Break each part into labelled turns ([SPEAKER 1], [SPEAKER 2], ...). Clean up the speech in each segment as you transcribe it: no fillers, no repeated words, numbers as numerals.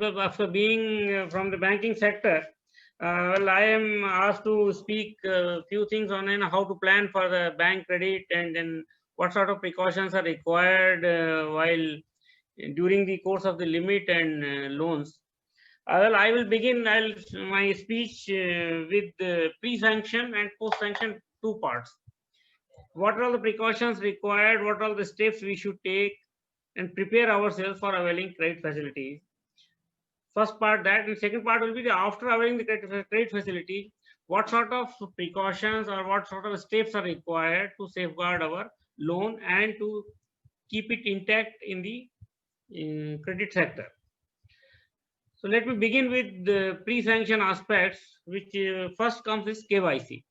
[SPEAKER 1] after being from the banking sector, well, I am asked to speak a few things on how to plan for the bank credit, and then what sort of precautions are required while during the course of the limit and loans. Well, I will begin my speech with pre-sanction and post-sanction, two parts. What are all the precautions required? What are all the steps we should take and prepare ourselves for availing credit facilities? First part that, and second part will be the after availing the credit facility, what sort of precautions or what sort of steps are required to safeguard our loan and to keep it intact in the credit sector. So let me begin with the pre-sanction aspects, which first comes is KYC.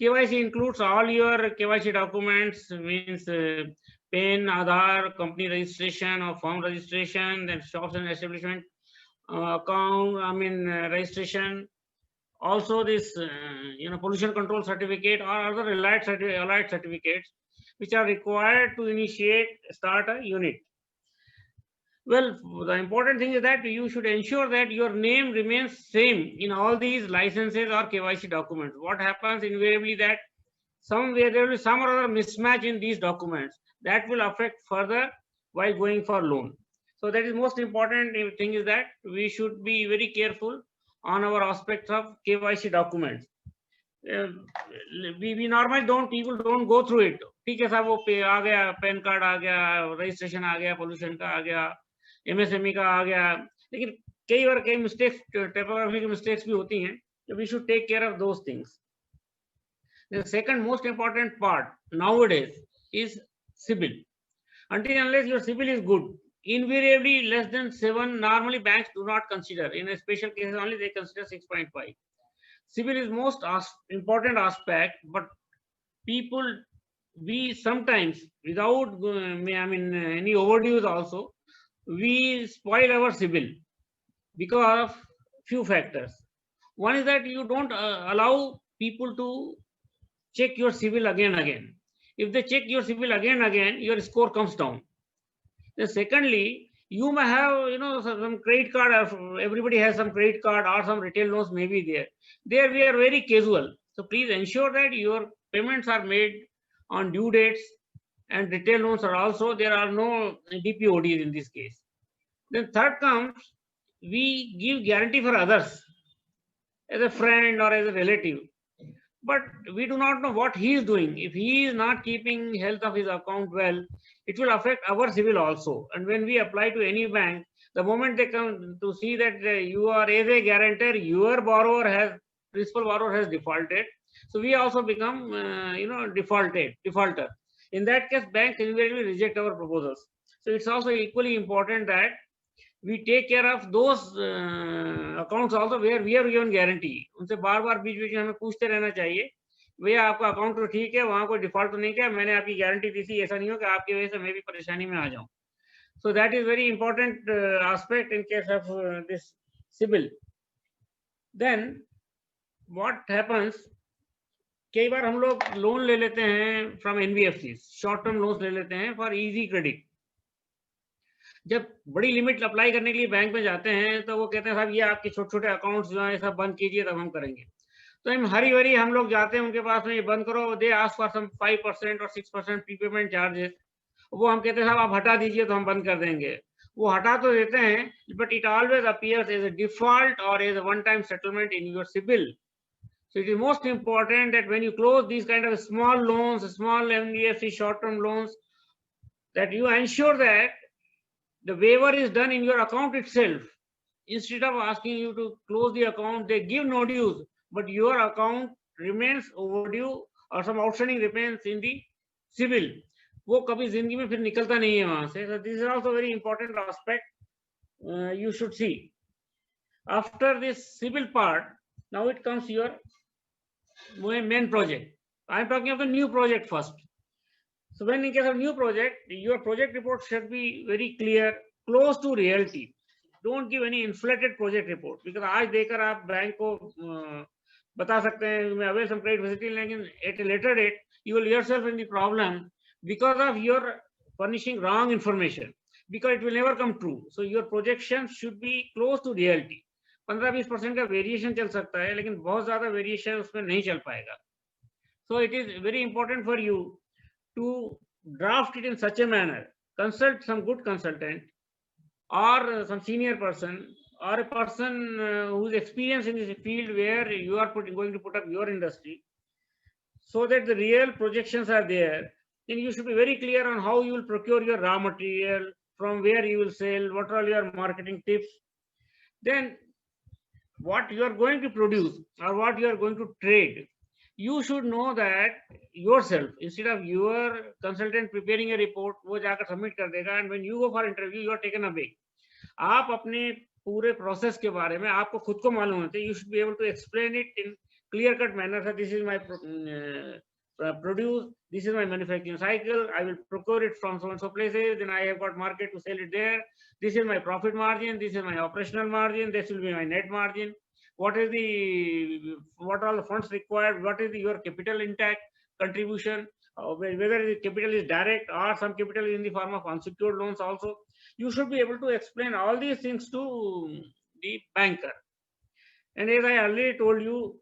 [SPEAKER 1] KYC includes all your KYC documents, means PAN, Aadhaar, company registration or firm registration, then shops and establishment account, registration. Also this, pollution control certificate or other allied certificates, which are required to start a unit. Well, the important thing is that you should ensure that your name remains same in all these licenses or KYC documents. What happens invariably that somewhere there will be some or other mismatch in these documents that will affect further while going for loan. So that is most important thing, is that we should be very careful on our aspects of KYC documents. We normally people don't go through it. ठीक है साहब, वो आ गया, pan card आ गया, registration आ गया, pollution का आ गया, MSME का आ गया, लेकिन कई बार कई मिस्टेक्स, टाइपोग्राफी की मिस्टेक्स भी होती हैं. We should take care of those things. The second most important part nowadays is CIBIL. Until unless your CIBIL is good, invariably less than 7, normally banks do not consider. In a special cases only they consider 6.5. CIBIL is most important aspect, but people, we sometimes without any overdues also, we spoil our CIBIL because of few factors. One is that you don't allow people to check your CIBIL again. If they check your CIBIL again, your score comes down. Then secondly, you may have some credit card. Everybody has some credit card or some retail loans may be there. There we are very casual. So please ensure that your payments are made on due dates, and retail loans are also, there are no DPODs in this case. Then third comes, we give guarantee for others as a friend or as a relative, but we do not know what he is doing. If he is not keeping health of his account well, it will affect our CIBIL also. And when we apply to any bank, the moment they come to see that you are as a guarantor, your principal borrower has defaulted, so we also become defaulter. In that case, banks invariably reject our proposals. So it's also equally important that we take care of those accounts also where we are given guarantee. उनसे बार-बार बीच-बीच में हमें पूछते रहना चाहिए, भैया आपका अकाउंट तो ठीक है, वहाँ कोई डिफॉल्ट तो नहीं किया, मैंने आपकी गारंटी दी थी, ऐसा नहीं हो कि आपकी वजह से मैं भी परेशानी में आ जाऊं. So that is very important aspect in case of this CIBIL. Then what happens, कई बार हम लोग लोन ले लेते हैं from NBFCs, short term loans ले लेते हैं फॉर इजी क्रेडिट. जब बड़ी लिमिट अप्लाई करने के लिए बैंक में जाते हैं तो वो कहते हैं साहब ये आपके छोटे-छोटे अकाउंट्स जो हैं सब बंद कीजिए तब हम करेंगे. तो हम हरी-भरी हम लोग जाते हैं उनके पास में, ये बंद करो, दे आस्क फॉर सम 5% और 6% प्रीपेमेंट चार्जेस. वो हम कहते हैं साहब आप हटा दीजिए तो हम बंद कर देंगे. वो हटा तो देते हैं, but it always appears as a default और as a one time settlement in your CIBIL. So it is most important that when you close these kind of small loans, small NBFC short-term loans, that you ensure that the waiver is done in your account itself. Instead of asking you to close the account, they give no dues, but your account remains overdue or some outstanding remains in the CIBIL. वो कभी जिंदगी में फिर निकलता नहीं है वहां से. So this is also very important aspect you should see. After this CIBIL part, now it comes your main project. I am talking of the new project first. So when in case of new project, your project report should be very clear, close to reality. Don't give any inflated project report, because आज देकर आप bank को बता सकते हैं मैं avail some credit facility, लेकिन at a later date you will yourself in the problem because of your furnishing wrong information. because it will never come true. So your projection should be close to reality. 15-20% का variation चल सकता है, लेकिन बहुत ज्यादा variation उसमें नहीं चल पाएगा. So it is very important for you to draft it in such a manner. Consult some good consultant or some senior person or a person who is experienced in this field where you are going to put up your industry, so that the real projections are there. Then you should be very clear on how you will procure your raw material, from where you will sell, what are your marketing tips. Then what you are going to produce or what you are going to trade, you should know that yourself, instead of your consultant preparing a report, वो जाकर submit कर देगा, and when you go for interview you are taken away. आप अपने पूरे process के बारे में आपको खुद को मालूम होता है. You should be able to explain it in clear cut manner. So this is my produce, this is my manufacturing cycle, I will procure it from so and so places, then I have got market to sell it there, this is my profit margin, this is my operational margin, this will be my net margin, what are all the funds required, what is your capital intact contribution, whether the capital is direct or some capital is in the form of unsecured loans also. You should be able to explain all these things to the banker. And as I already told you,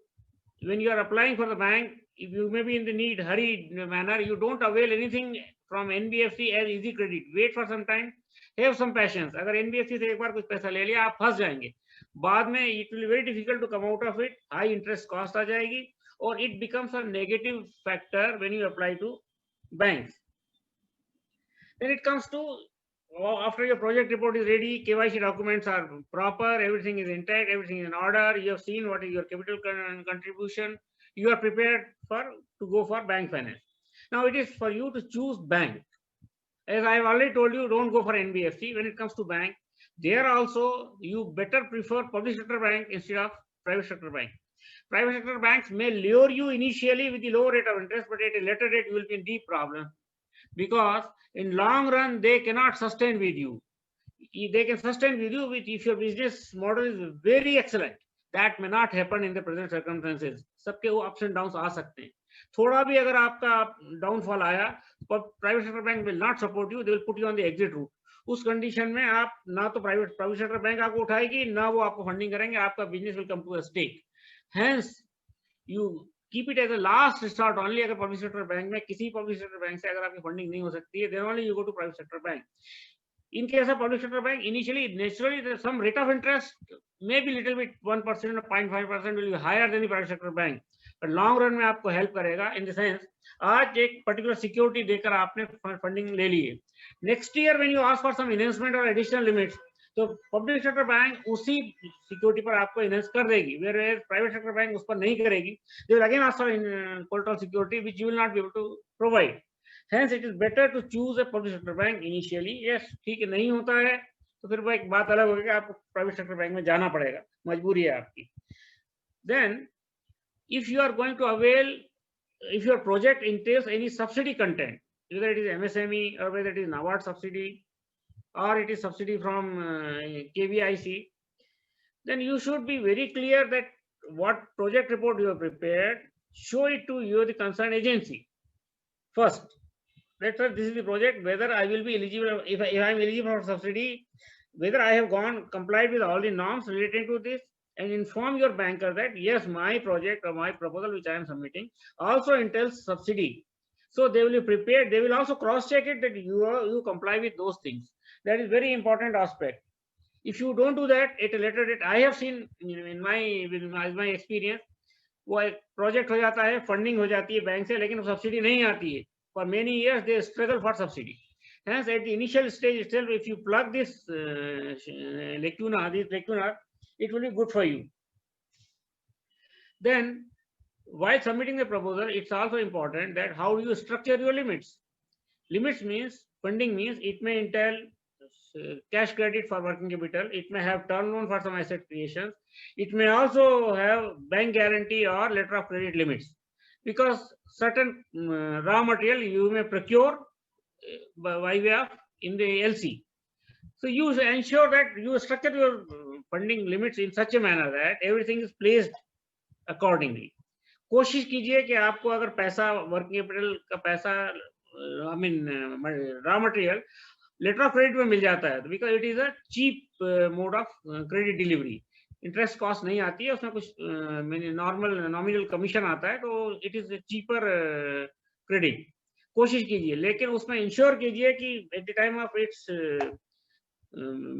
[SPEAKER 1] when you are applying for the bank, if you may be in the need, hurried manner, you don't avail anything from NBFC as easy credit. Wait for some time, have some patience. अगर NBFC से एक बार कुछ पैसा ले लिया, आप फंस जाएंगे. बाद में it will be very difficult to come out of it. High interest cost आ जाएगी, or it becomes a negative factor when you apply to banks. Then it comes to, after your project report is ready, KYC documents are proper, everything is intact, everything is in order, you have seen what is your capital contribution, you are prepared to go for bank finance. Now it is for you to choose bank. As I have already told you, don't go for NBFC. When it comes to bank, there also you better prefer public sector bank instead of private sector bank. Private sector banks may lure you initially with the low rate of interest, but at a later date you will be in deep problem, because in long run they cannot sustain with you. They can sustain with you if your business model is very excellent. That may not happen in the present circumstances. सबके वो ups and downs आ सकते हैं. थोड़ा भी अगर आपका downfall आया, private sector bank will not support you. They will put you on the exit route. उस condition में आप ना तो private sector bank आपको उठाएगी, ना वो आपको funding करेंगे. आपका business will come to a stake. Hence, you keep it as a last resort only. अगर public sector bank में किसी public sector bank से अगर आपकी funding नहीं हो सकती है, then only you go to private sector bank. In case of public sector bank, initially, naturally, there's some rate of interest, maybe little bit 1% or 0.5% will be higher than the private sector bank. But long run में आपको help करेगा, in the sense, आज एक particular security देकर आपने funding ले ली है. Next year, when you ask for some enhancement or additional limits, तो public sector bank उसी security पर आपको enhance कर देगी, whereas private sector bank उस पर नहीं करेगी. They will again ask for collateral security, which you will not be able to provide. Hence, it is better to choose a public sector bank initially. Yes, ठीक है, नहीं होता है तो फिर वो एक बात अलग होगी कि आपको private sector bank में जाना पड़ेगा, मजबूरी है आपकी. Then, if you are going to avail, if your project entails any subsidy content, whether it is MSME or whether it is NABARD subsidy or it is subsidy from KVIC, then you should be very clear that what project report you have prepared, show it to you, the concerned agency first. Let's say this is the project, whether I will be eligible, if I am eligible for subsidy, whether I have complied with all the norms relating to this, and inform your banker that yes, my project or my proposal which I am submitting also entails subsidy. So they will be prepared. They will also cross-check it that you comply with those things. That is very important aspect. If you don't do that at a later date, I have seen in my experience, वो एक project हो जाता है, funding हो जाती है bank से, लेकिन subsidy नहीं आती है. For many years they struggle for subsidy. Hence, at the initial stage itself, if you plug this lacuna, it will be good for you. Then, while submitting the proposal, it's also important that how do you structure your limits. Limits means, funding means, it may entail cash credit for working capital, it may have term loan for some asset creations, it may also have bank guarantee or letter of credit limits, because certain raw material you may procure by way of in the LC. So you ensure that you structure your funding limits in such a manner that everything is placed accordingly. कोशिश कीजिए कि आपको अगर पैसा working capital का पैसा, I mean raw material letter of credit में मिल जाता है, because it is a cheap mode of credit delivery, interest cost नहीं आती है उसमें, कुछ नॉर्मल नॉमिनल कमीशन आता है, तो इट इज चीपर क्रेडिट। कोशिश कीजिए, लेकिन उसमें इंश्योर कीजिए कि at the time of its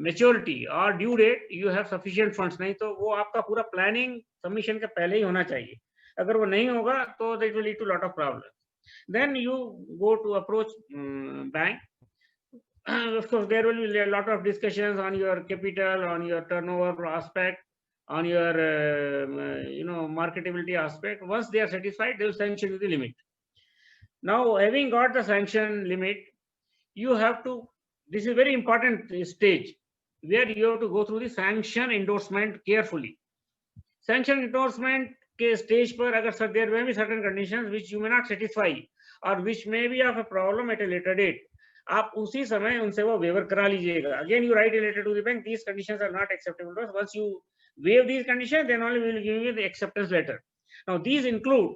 [SPEAKER 1] maturity और due date you have sufficient funds, नहीं तो वो आपका पूरा प्लानिंग सबमिशन के पहले ही होना चाहिए। अगर वो नहीं होगा तो that will lead to lot of problem. Then you go to approach bank. Of course, there will be a lot of discussions on your capital, on your turnover aspect, on your marketability aspect. Once they are satisfied, they will sanction the limit. Now, having got the sanction limit, you have to, this is a very important stage where you have to go through the sanction endorsement carefully. Sanction endorsement के stage पर अगर sir there may be certain conditions which you may not satisfy or which may be of a problem at a later date, आप उसी समय उनसे वो waiver करा लीजिएगा. Again you write a letter to the bank, these conditions are not acceptable to us. Once you waive these conditions, then only we will give you the acceptance letter. Now these include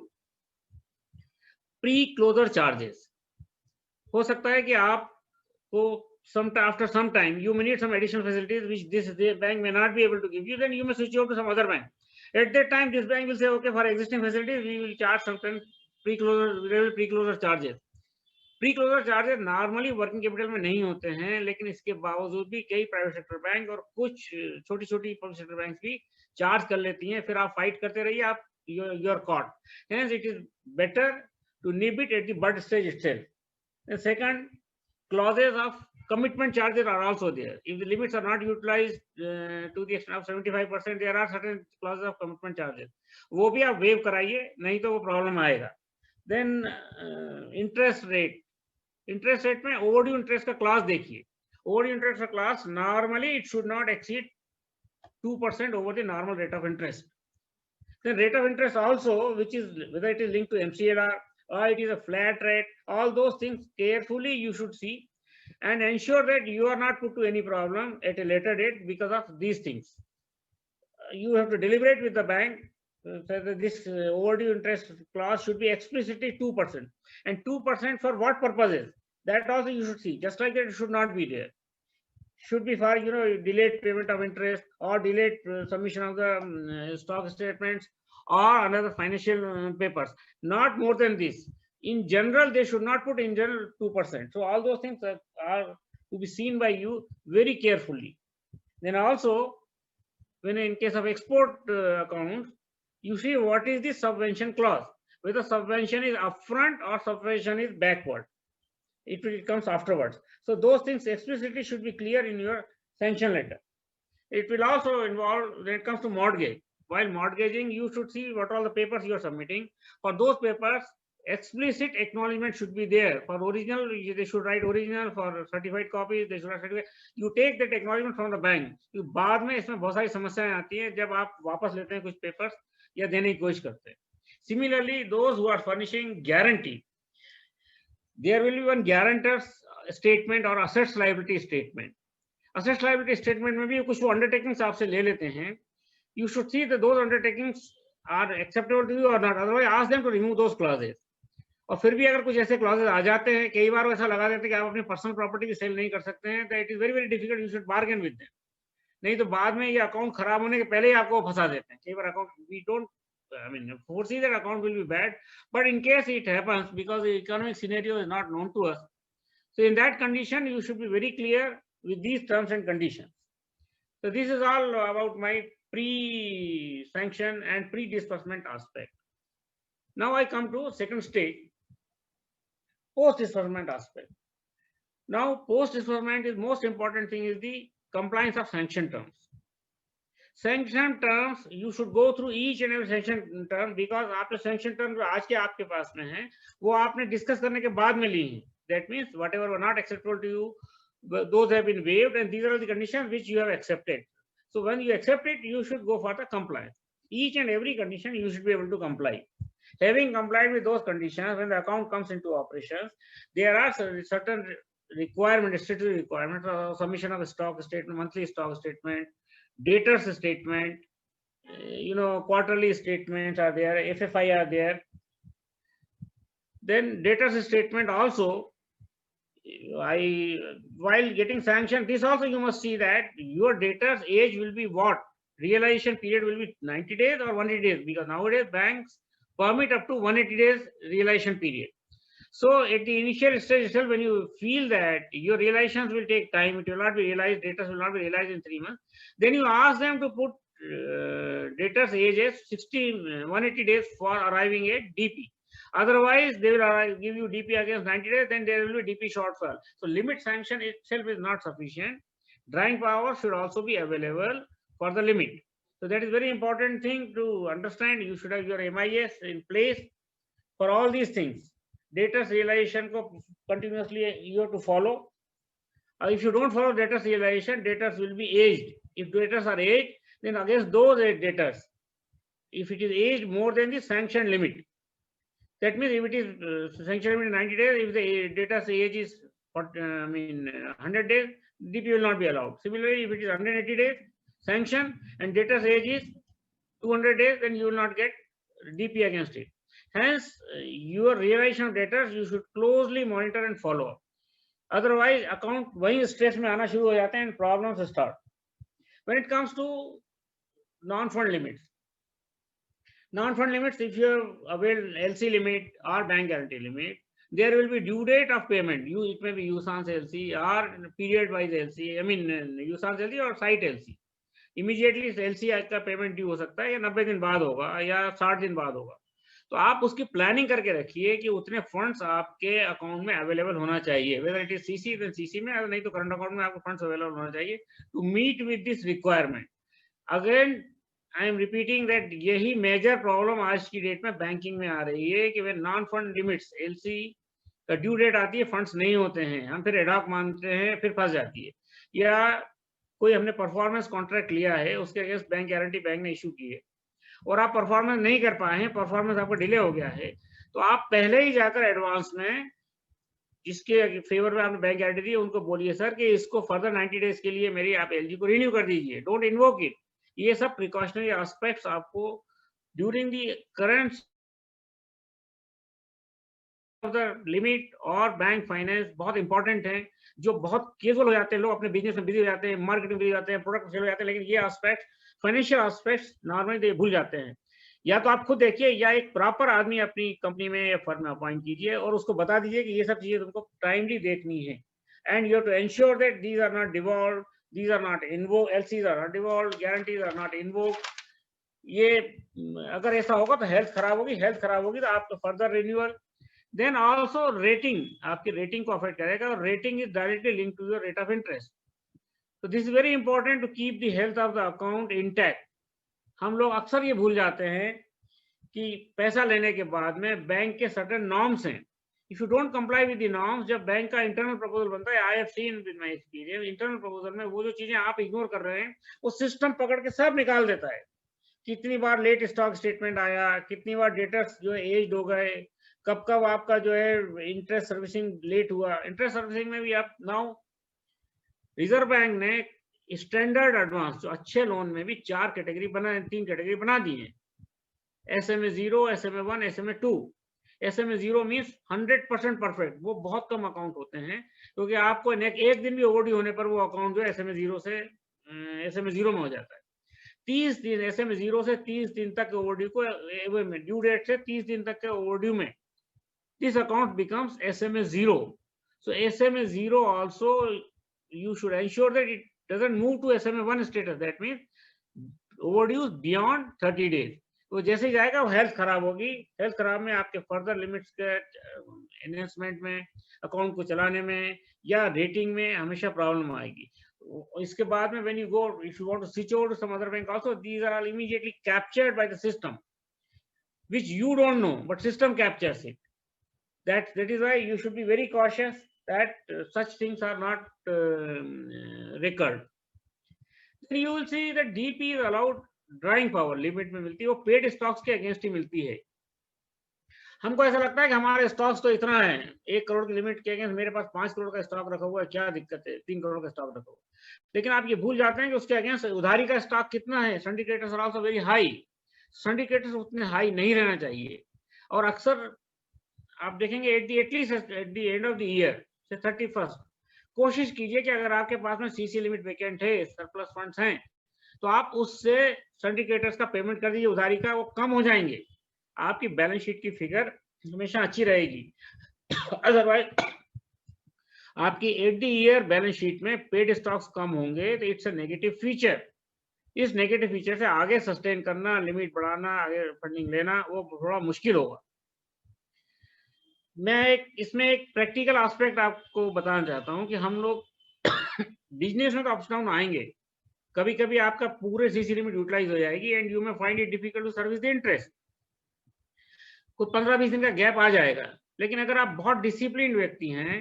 [SPEAKER 1] pre-closure charges. हो सकता है कि आपको after some time you may need some additional facilities which this bank may not be able to give you, then you may switch over to some other bank. At that time this bank will say, okay, for existing facilities we will charge certain pre-closure charges. Pre-closure charges normally working capital में नहीं होते हैं, लेकिन इसके बावजूद भी कई private sector bank और कुछ छोटी छोटी पब्लिक सेक्टर बैंक भी चार्ज कर लेती हैं, फिर आप फाइट करते रहिए, आप you are caught. Hence it is better to nib it at the bud stage itself. And second, clauses of commitment charges are also there. If the limits are not utilized to the extent of 75%, there are certain clauses of commitment charges. वो भी आप waive कराइए, नहीं तो वो problem आएगा. Then interest rate. Interest rate में overdue interest का class देखिए. Overdue interest का class normally it should not exceed 2% over the normal rate of interest. Then rate of interest also, which is whether it is linked to MCLR or it is a flat rate, all those things carefully you should see and ensure that you are not put to any problem at a later date because of these things. You have to deliberate with the bank that this overdue interest clause should be explicitly 2%. And 2% for what purposes? That also you should see. Just like that, it should not be there. Should be for delayed payment of interest or delayed submission of the stock statements or another financial papers. Not more than this. In general, they should not put in general 2%. So all those things are to be seen by you very carefully. Then also, when in case of export accounts, you see what is the subvention clause. Whether subvention is upfront or subvention is backward. It comes afterwards. So those things explicitly should be clear in your sanction letter. It will also involve when it comes to mortgage. While mortgaging, you should see what all the papers you are submitting. For those papers, explicit acknowledgement should be there. For original, they should write original. For certified copies, they should write certified. You take that acknowledgement from the bank. बाद में इसमें बहुत सारी समस्याएं आती हैं जब आप वापस लेते हैं कुछ पेपर्स या देने की कोशिश करते हैं. Similarly, those who are furnishing guarantee, there will be one guarantor's statement or assets liability statement. Assets liability statement में भी कुछ वो undertakings आपसे ले लेते हैं. You should see that those undertakings are acceptable to you or not. Otherwise, ask them to remove those clauses. और फिर भी अगर कुछ ऐसे clauses आ जाते हैं, कई बार ऐसा लगा देते हैं कि आप अपनी पर्सनल प्रॉपर्टी भी सेल नहीं कर सकते हैं, तो it is very very difficult. You should bargain with them. नहीं तो बाद में ये अकाउंट खराब होने के पहले ही आपको फंसा देते हैं. कई बार account we don't foresee that account will be bad, but in case it happens because the economic scenario is not known to us, so in that condition you should be very clear with these terms and conditions. So this is all about my pre-sanction and pre-disbursement aspect. Now I come to second stage, post-disbursement aspect. Now post-disbursement is most important thing is the compliance of sanction terms. Sanction terms, you should go through each and every sanction term because आपने sanction term जो आज के आपके पास में हैं, वो आपने discuss करने के बाद में ली हैं. That means whatever were not acceptable to you, those have been waived, and these are the conditions which you have accepted. So when you accept it, you should go for the compliance. Each and every condition you should be able to comply. Having complied with those conditions, when the account comes into operations, there are certain requirements, statutory requirements, submission of the stock statement, monthly stock statement, debtors statement, quarterly statements are there, FFI are there. Then debtors statement also, while getting sanctioned, this also you must see that your debtor's age will be what? Realization period will be 90 days or 180 days, because nowadays banks permit up to 180 days realization period. So at the initial stage itself, when you feel that your realizations will take time, it will not be realized, debtors will not be realized in 3 months, then you ask them to put debtors age as 180 days for arriving at DP. Otherwise, they will give you DP against 90 days, then there will be DP shortfall. So limit sanction itself is not sufficient. Drawing power should also be available for the limit. So that is very important thing to understand. You should have your MIS in place for all these things. Debtors realization ko continuously you have to follow. If you don't follow debtors realization, debtors will be aged. If debtors are aged, then against those debtors, if it is aged more than the sanctioned limit, that means if it is sanctioned limit 90 days, if the debtor's age is 100 days, DP will not be allowed. Similarly, if it is 180 days sanction and debtor's age is 200 days, then you will not get DP against it. Hence, your realization of debtors you should closely monitor and follow up. Otherwise, account वही stress में आना शुरू हो जाते हैं and problems start. When it comes to non-fund limits, if you have availed LC limit or bank guarantee limit, there will be due date of payment. It may be USANS LC or period wise LC. I mean USANS LC or site LC. Immediately LC का payment due हो सकता है या 90 दिन बाद होगा या 60 दिन बाद होगा. तो आप उसकी प्लानिंग करके रखिए कि उतने फंड्स आपके अकाउंट में अवेलेबल होना चाहिए. Whether it is CC then CC में, नहीं तो करंट अकाउंट में आपको फंड्स अवेलेबल होना चाहिए to meet with this requirement. Again I am repeating that यही मेजर प्रॉब्लम आज की डेट में बैंकिंग में आ रही है कि वे नॉन फंड लिमिट्स एलसी का ड्यू डेट आती है, फंड्स नहीं होते हैं, हम फिर एडॉक मानते हैं, फिर फंस जाती है. या कोई हमने परफॉर्मेंस कॉन्ट्रैक्ट लिया है, उसके अगेंस्ट बैंक गारंटी बैंक ने इशू की है और आप परफॉर्मेंस नहीं कर पाए हैं, परफॉर्मेंस आपका डिले हो गया है, तो आप पहले ही जाकर एडवांस में जिसके फेवर में आपने बैंक गारंटी दी उनको बोलिए सर कि इसको फर्दर 90 डेज के लिए मेरी आप एलजी को रिन्यू कर दीजिए, डोंट इन्वोक इट. ये सब प्रिकॉशनरी एस्पेक्ट्स आपको during the current of the limit और बैंक फाइनेंस बहुत इंपॉर्टेंट है. जो बहुत केजुअल हो जाते हैं लोग, अपने बिजनेस में बिजी हो जाते हैं, मार्केटिंग बिजी हो जाते हैं, प्रोडक्ट सेल हो जाते हैं, लेकिन ये एस्पेक्ट फाइनेंशियल एस्पेक्ट्स नॉर्मली भूल जाते हैं. या तो आप खुद देखिए या एक प्रॉपर आदमी अपनी कंपनी में या फर्म में अपॉइंट कीजिए और उसको बता दीजिए कि ये सब चीजें तुमको टाइमली देखनी है. And you have to ensure that these are not devolve, these are not invoke, LCs are not devolve, guarantees are not invoke. ये अगर ऐसा होगा तो हेल्थ खराब होगी, हेल्थ खराब होगी तो आपको further renewal. Then also rating, आपकी रेटिंग को अफेक्ट करेगा और rating is directly link to your rate of interest. So this is very important to keep the health of the account intact. हम लोग अक्सर ये भूल जाते हैं कि पैसा लेने के बाद में बैंक के सर्टेन नॉर्म्स हैं. If you don't comply with the norms, जब बैंक का इंटरनल प्रपोजल बनता है, I have seen with my experience, internal proposal में वो जो चीजें आप इग्नोर कर रहे हैं वो सिस्टम पकड़ के सब निकाल देता है. कितनी बार लेट स्टॉक स्टेटमेंट आया, कितनी बार डेटर्स जो है एज हो गए, कब कब आपका जो है इंटरेस्ट सर्विसिंग लेट हुआ. इंटरेस्ट सर्विसिंग में भी आप नाउ रिजर्व बैंक ने स्टैंडर्ड एडवांस जो अच्छे लोन में भी 3 कैटेगरी बना दी है. SMA 0, SMA 1, SMA 2. SMA 0 means 100% perfect. वो बहुत कम अकाउंट होते हैं क्योंकि आपको एक दिन भी ओवरड्यू होने पर वो अकाउंट जो है SMA 0 से SMA 0 में हो जाता है. 30 दिन SMA 0 से 30 दिन तक ओवरड्यू को ड्यू डेट से 30 दिन तक के ओवरड्यू में this account becomes SMA 0. So SMA 0 also you should ensure that it doesn't move to SMA 1 status. That means overdue beyond 30 days. तो जैसे ही जाएगा वो हेल्थ खराब होगी. हेल्थ खराब में आपके फर्दर लिमिट्स के एनहेंसमेंट में, अकाउंट को चलाने में या रेटिंग में हमेशा प्रॉब्लम आएगी. इसके बाद में when you go, if you want to switch over to some other bank also, these are all immediately captured by the system, which you don't know, but system captures it. That is why you should be very cautious that such things are not recurred. Then you will see that DP is allowed drawing power limit में मिलती है, वो paid stocks के against ही मिलती है. हमको ऐसा लगता है कि हमारे स्टॉक्स तो इतना है, 1 करोड़ की लिमिट के अगेंस्ट मेरे पास 5 करोड़ का स्टॉक रखा हुआ है, क्या दिक्कत है, 3 करोड़ का स्टॉक रखा हुआ. लेकिन आप ये भूल जाते हैं कि उसके अगेंस्ट उधारी का स्टॉक कितना है. Syndicators are also very high. Syndicators उतने हाई नहीं रहना चाहिए. और अक्सर आप देखेंगे at least at the end of the year से 31st कोशिश कीजिए कि अगर आपके पास में सीसी लिमिट वेकेंट है, सरप्लस फंड्स हैं, तो आप उससे सिंडिकेटर्स का पेमेंट कर दीजिए, उधारी का, वो कम हो जाएंगे, आपकी बैलेंस शीट की फिगर हमेशा अच्छी रहेगी। अदरवाइज आपकी at the year balance sheet में पेड स्टॉक्स कम होंगे, तो इट्स अ नेगेटिव फीचर। इस नेगेटिव फीचर से आगे सस्टेन करना, लिमिट बढ़ाना, आगे फंडिंग लेना, वो थोड़ा मुश्किल होगा। मैं इसमें एक प्रैक्टिकल एस्पेक्ट आपको बताना चाहता हूं कि हम लोग बिजनेस में तो अप्स डाउन आएंगे, कभी कभी आपका पूरे सीसी लिमिट यूटिलाइज हो जाएगी and you may find it difficult to service the interest, कोई 15-20 दिन का गैप आ जाएगा। लेकिन अगर आप बहुत डिसिप्लिन व्यक्ति हैं,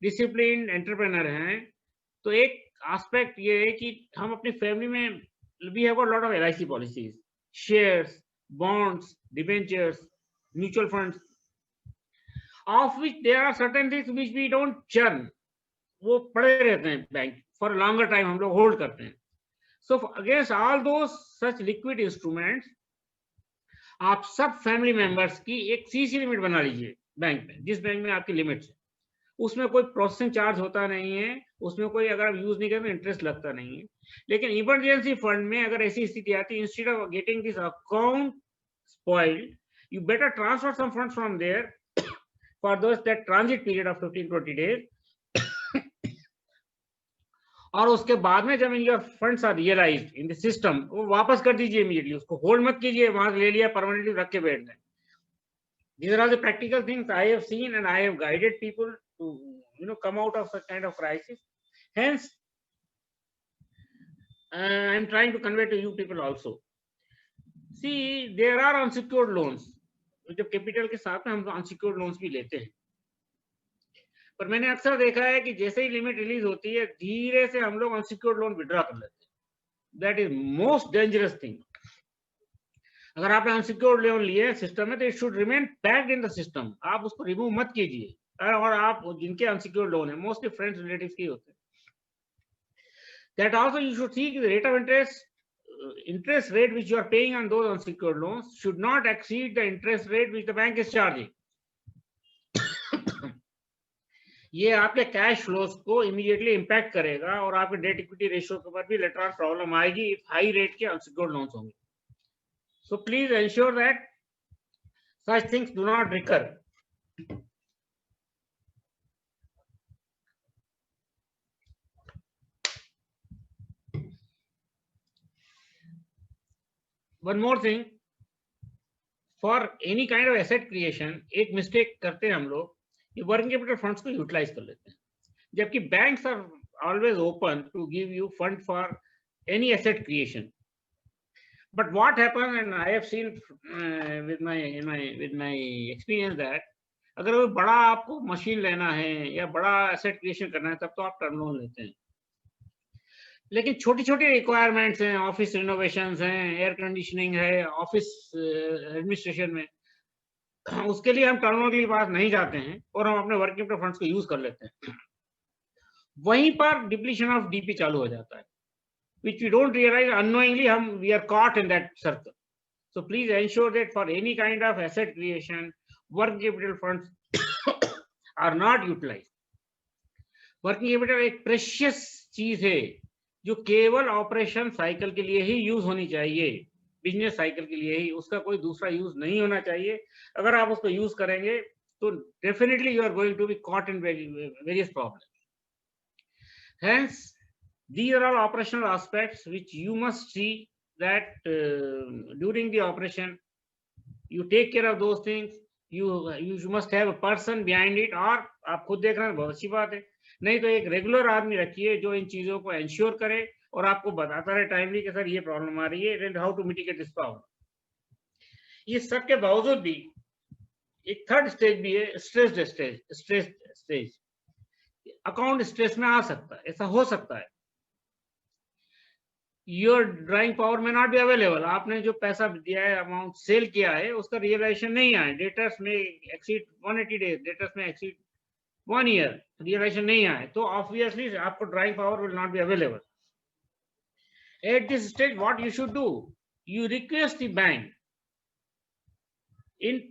[SPEAKER 1] डिसिप्लिन एंटरप्रेनर हैं, तो एक एस्पेक्ट ये है कि हम अपनी फैमिली में we have a lot of LIC policies, shares, bonds, debentures, mutual funds, of which there are certain things which we don't churn, वो पड़े रहते हैं बैंक फॉर लॉन्गर टाइम, हम लोग होल्ड करते हैं। सो अगेंस्ट ऑल दो सच लिक्विड इंस्ट्रूमेंट्स आप सब फैमिली मेंबर्स की एक सीसी लिमिट बना लीजिए बैंक में, जिस बैंक में आपकी लिमिट है, उसमें कोई प्रोसेसिंग चार्ज होता नहीं है, उसमें कोई अगर आप यूज नहीं करते इंटरेस्ट लगता नहीं है। लेकिन इमरजेंसी फंड में अगर ऐसी स्थिति आती है, instead of getting this account spoiled, you better transfer some funds from there for those that transit period of 15-20 days और उसके बाद में जब your funds are realized in the system, वो वापस कर दीजिए इमीडिएटली, उसको होल्ड मत कीजिए, वहां ले लिया परमानेंटली रख के बैठ गए। These are all the practical things I have seen and I have guided people to come out of such kind of crisis. Hence I am trying to convey to you people also, see there are unsecured loans, जब capital के साथ में हम unsecured loans भी लेते हैं, पर मैंने अक्सर देखा है कि जैसे ही लिमिट रिलीज होती है, धीरे से हम लोग अनसिक्योर्ड लोन विड्रॉ कर लेते हैं। That is most dangerous thing. अगर आपने अनसिक्योर्ड लोन लिए सिस्टम में, तो it should remain packed in the system, आप उसको रिमूव मत कीजिए। और आप जिनके अनसिक्योर्ड लोन है, मोस्टली फ्रेंड्स रिलेटिव्स के होते हैं, that also you should see the rate of interest rate which you are paying on those unsecured loans should not exceed the interest rate which the bank is charging. ये आपके cash flows को immediately impact करेगा और आपके debt equity ratio के ऊपर भी later on problem आएगी इफ हाई रेट के अनसिक्योर्ड लोन्स होंगे। So please ensure that such things do not recur. One more thing, for any kind of asset creation, एक मिस्टेक करते हैं हम लोग, ये वर्किंग कैपिटल फंड्स को यूटिलाइज कर लेते हैं, जबकि banks are always open to give you fund for any asset creation. But what happen, and I have seen with my experience that अगर वो बड़ा आपको मशीन लेना है या बड़ा एसेट क्रिएशन करना है, तब तो आप टर्म लोन लेते हैं। लेकिन छोटी छोटी रिक्वायरमेंट्स हैं, ऑफिस रिनोवेशंस हैं, एयर कंडीशनिंग है, ऑफिस एडमिनिस्ट्रेशन में, उसके लिए हम टर्म लोन के पास नहीं जाते हैं और हम अपने वर्किंग कैपिटल फंड्स को यूज कर लेते हैं। वहीं पर डिप्लीशन ऑफ डीपी चालू हो जाता है, which we don't realize, unknowingly we are caught in that circle. So please ensure that for any kind of asset creation, working capital funds are not utilized. Working capital एक precious चीज है जो केवल operation cycle के लिए ही use होनी चाहिए, business cycle के लिए ही, उसका कोई दूसरा यूज नहीं होना चाहिए। अगर आप उसको यूज करेंगे तो definitely you are going to be caught in various problems. Hence, these are all operational aspects which you must see that during the operation you take care of those things. You must have a person behind it, और आप खुद देख रहे हैं, बहुत अच्छी बात है, नहीं तो एक रेगुलर आदमी रखिए जो इन चीजों को एंश्योर करे और आपको बताता रहे टाइमली कि सर ये प्रॉब्लम आ रही है, how to mitigate this problem. ये सब के बावजूद भी एक थर्ड स्टेज भी है, स्ट्रेस स्टेज। अकाउंट स्ट्रेस में आ सकता है, ऐसा हो सकता है, योर ड्राइंग पावर में नॉट बी अवेलेबल, आपने जो पैसा दिया है, अमाउंट सेल किया है, उसका रियलाइजेशन नहीं आए, डेटर्स में एक्सीड 180 डेज, डेटर्स में एक्सीड 1 ईयर, रियलाइजेशन नहीं आए, तो ऑब्वियसली आपको drawing power will not be available. At this stage what you should do, you request the bank in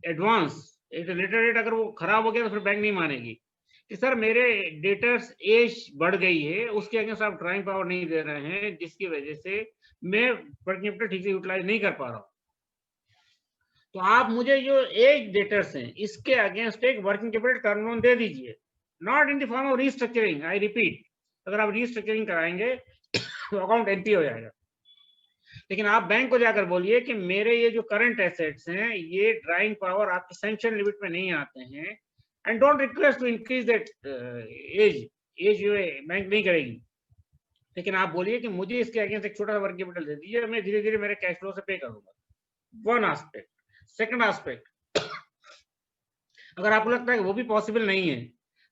[SPEAKER 1] advance, एक लेटर डेट, अगर वो खराब हो गया तो फिर बैंक नहीं मानेगी, कि सर मेरे डेटर्स एज बढ़ गई है, उसके अगेंस्ट आप ड्राइंग पावर नहीं दे रहे हैं, जिसकी वजह से मैं वर्किंग कैपिटल ठीक से यूटिलाइज नहीं कर पा रहा हूँ। तो आप मुझे जो एज डेटर्स हैं, इसके अगेंस्ट एक वर्किंग कैपिटल टर्म लोन दे दीजिए, not in the form of restructuring. I repeat, अगर आप रीस्ट्रक्चरिंग कराएंगे तो अकाउंट एनपीए हो जाएगा। लेकिन आप बैंक को जाकर बोलिए कि मेरे ये जो करंट एसेट्स हैं, ये ड्राइंग पावर आपके सैंक्शन लिमिट में नहीं आते हैं, and don't request to increase that as जो बैंक नहीं करेगी। लेकिन आप बोलिए कि मुझे इसके अगेंस्ट एक छोटा सा वर्किंग कैपिटल दे दीजिए, मैं धीरे धीरे मेरे कैश फ्लो से पे करूंगा। One aspect. सेकंड एस्पेक्ट, अगर आपको लगता है कि वो भी पॉसिबल नहीं है,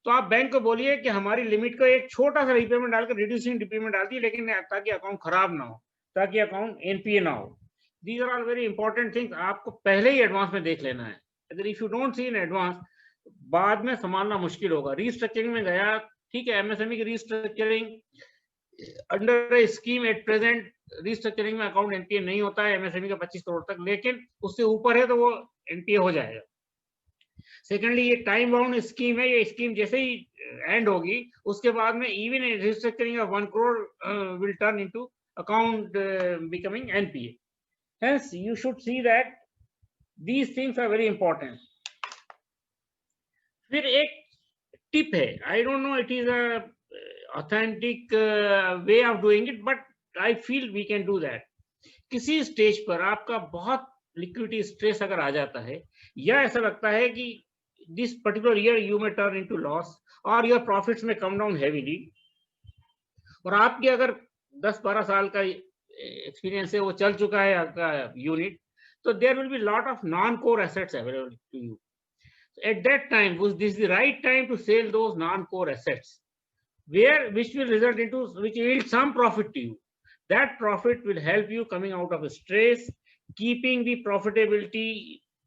[SPEAKER 1] तो आप बैंक को बोलिए कि हमारी लिमिट को एक छोटा सा रिपेमेंट डालकर रिड्यूसिंग रिपेमेंट डाल दी, लेकिन ताकि अकाउंट खराब ना हो, ताकि अकाउंट एनपीए ना हो। These are all very important things, आपको पहले ही एडवांस में देख लेना है। अगर if you don't see in advance, बाद में संभालना मुश्किल होगा। रीस्ट्रक्चरिंग में गया, ठीक है, एमएसएमई की restructuring under scheme at present, restructuring में अकाउंट एनपीए नहीं होता है एमएसएमई का 25 करोड़ तक, लेकिन उससे ऊपर है तो वो एनपीए हो जाएगा। सेकेंडली, ये टाइम बाउंड स्कीम है, ये स्कीम जैसे ही एंड होगी उसके बाद में even restructuring of 1 crore will turn into account becoming NPA. Hence you should see that these things are very important. फिर एक टिप है, I don't know it is a authentic way of doing it, but I feel we can do that. किसी stage पर आपका बहुत liquidity stress अगर आ जाता है, या ऐसा लगता है कि दिस पर्टिकुलर ईयर यू में टर्न इनटू लॉस और योर प्रॉफिट्स में कम डाउन हेवीली, और आपके अगर 10-12 साल का एक्सपीरियंस है, वो चल चुका है आपका यूनिट, तो there will be lot of non core assets available to you. At that time, this is the right time to sell those non-core assets, which will result into, which yield some profit to you. That profit will help you coming out of stress, keeping the profitability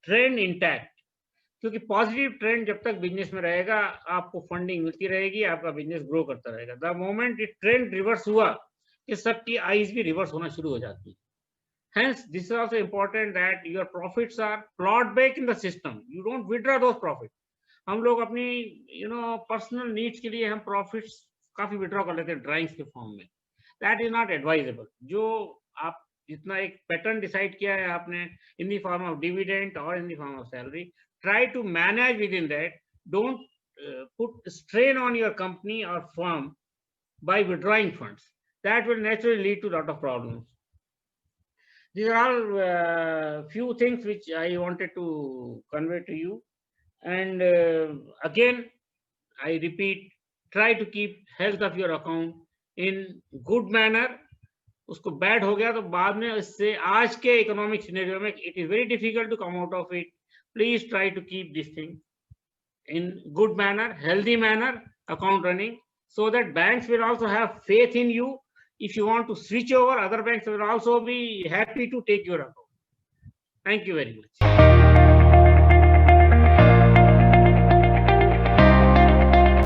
[SPEAKER 1] trend intact. क्योंकि positive trend जब तक business में रहेगा, आपको funding मिलती रहेगी, आपका business grow करता रहेगा। The moment it trend reverse हुआ कि सबकी आईज भी रिवर्स होना शुरू हो जाती है। Hence, this is also important that your profits are plowed back in the system. You don't withdraw those profits. हम लोग अपनी पर्सनल नीड्स के लिए हम प्रॉफिट्स काफी विड्रॉ कर लेते हैं ड्राइंग्स के फॉर्म में। That is not advisable. जो आप जितना एक पैटर्न डिसाइड किया है आपने in the form of dividend और in the form of salary, try to manage within that. Don't put strain on your company और firm by withdrawing funds. That will naturally lead to a lot of problems. These are all few things which I wanted to convey to you. And again, I repeat, try to keep health of your account in good manner. उसको bad हो गया तो बाद में इससे आज के economic scenario में it is very difficult to come out of it. Please try to keep this thing in good manner, healthy manner, account running, so that banks will also have faith in you. If you want to switch over, other banks will also be happy to take your account. Thank you very much.